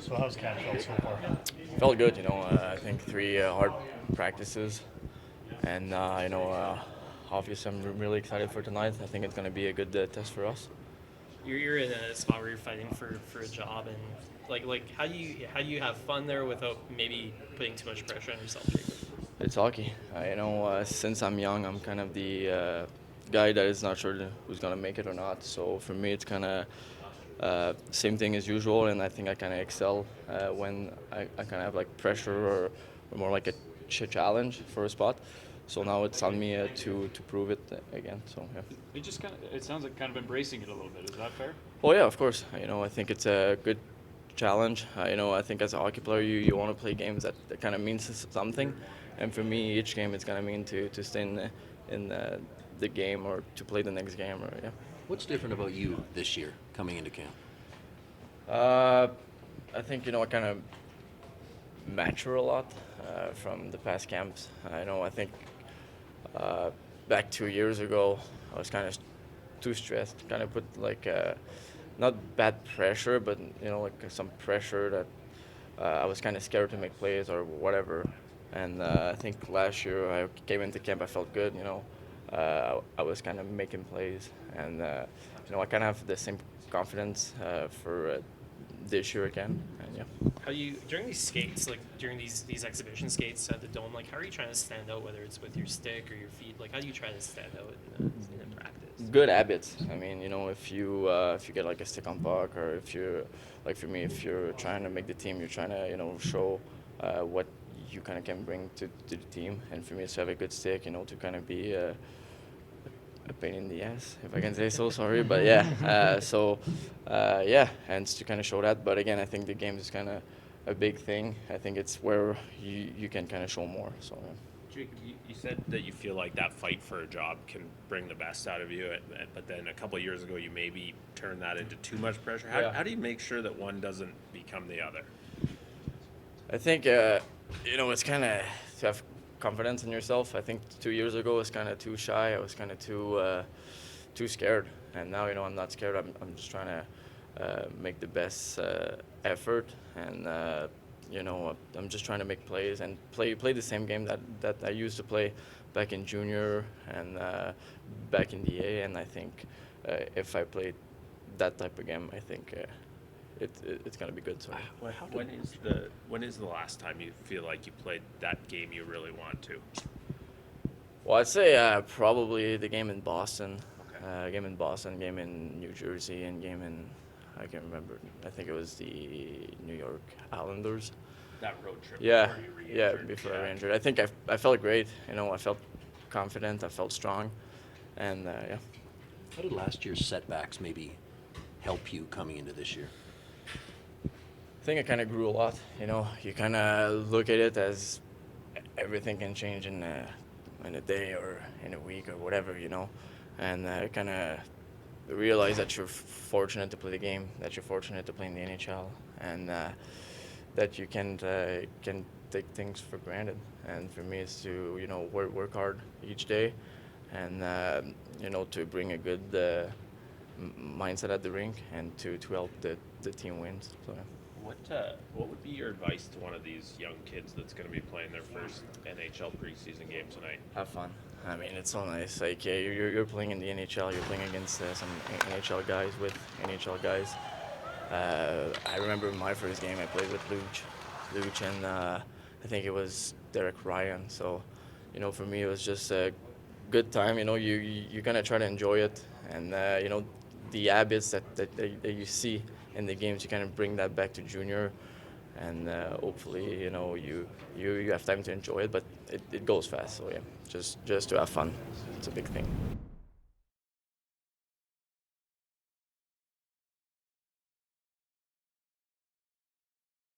So how's camp felt so far? Felt good, I think three hard practices, and obviously I'm really excited for tonight. I think it's going to be a good test for us. You're in a spot where you're fighting for a job, and like how do you have fun there without maybe putting too much pressure on yourself, Jacob? It's hockey. Since I'm young, I'm kind of the guy that is not sure who's going to make it or not. So for me, it's kind of same thing as usual, and I think I kind of excel when I kind of have like pressure or more like a challenge for a spot. So now it's on me to prove it again. So yeah. It sounds like kind of embracing it a little bit. Is that fair? Well, yeah, of course. I think it's a good challenge. I think as a hockey player, you want to play games that kind of means something, and for me, each game it's gonna mean to stay in the game or to play the next game or yeah. What's different about you this year coming into camp? Uh, I think I kind of mature a lot from the past camps. I think uh, back 2 years ago I was kind of too stressed. Kind of put like not bad pressure, but like some pressure that I was kind of scared to make plays or whatever. And I think last year I came into camp, I felt good. I was kind of making plays, and I kind of have the same confidence for this year again. And yeah. How do you during these skates, like during these exhibition skates at the dome, like how are you trying to stand out, whether it's with your stick or your feet? Like how do you try to stand out in practice? Good habits. I mean, if you get like a stick on puck, or if you're like for me, if you're trying to make the team, you're trying to show what you kind of can bring to the team. And for me, it's to have a good stick, to kind of be a pain in the ass, if I can say so. Sorry, but yeah. Yeah, and it's to kind of show that. But again, I think the game is kind of a big thing. I think it's where you can kind of show more. So. Yeah. Jacob, you said that you feel like that fight for a job can bring the best out of you, but then a couple of years ago you maybe turned that into too much pressure. How do you make sure that one doesn't become the other? I think it's kind of to have confidence in yourself. I think 2 years ago I was kind of too shy. I was kind of too scared, and now I'm not scared. I'm just trying to make the best effort, and I'm just trying to make plays and play the same game that I used to play back in junior and back in the A. And I think if I played that type of game, I think it's gonna be good. So When is the last time you feel like you played that game you really want to? well, I'd say probably the game in Boston, Okay. game in New Jersey, and game in I can't remember. I think it was the New York Islanders. That road trip. Yeah, Before you yeah, re-injured. before I injured. I think I felt great. I felt confident. I felt strong, and yeah. How did last year's setbacks maybe help you coming into this year? I think I kind of grew a lot. You kind of look at it as everything can change in a day or in a week or whatever. And kind of realize that you're fortunate to play the game, that you're fortunate to play in the NHL, and that you can take things for granted. And for me, it's to work hard each day, and to bring a good mindset at the rink, and to help the team win. So. What would be your advice to one of these young kids that's going to be playing their first NHL preseason game tonight? Have fun. I mean, it's so nice. Like, yeah, you're playing in the NHL. You're playing against some NHL guys with NHL guys. I remember my first game I played with Luch, and I think it was Derek Ryan. So, for me it was just a good time. You kind of try to enjoy it, and the habits that you see in the games, you kind of bring that back to junior, and hopefully you have time to enjoy it, but it goes fast. So yeah, just to have fun, it's a big thing.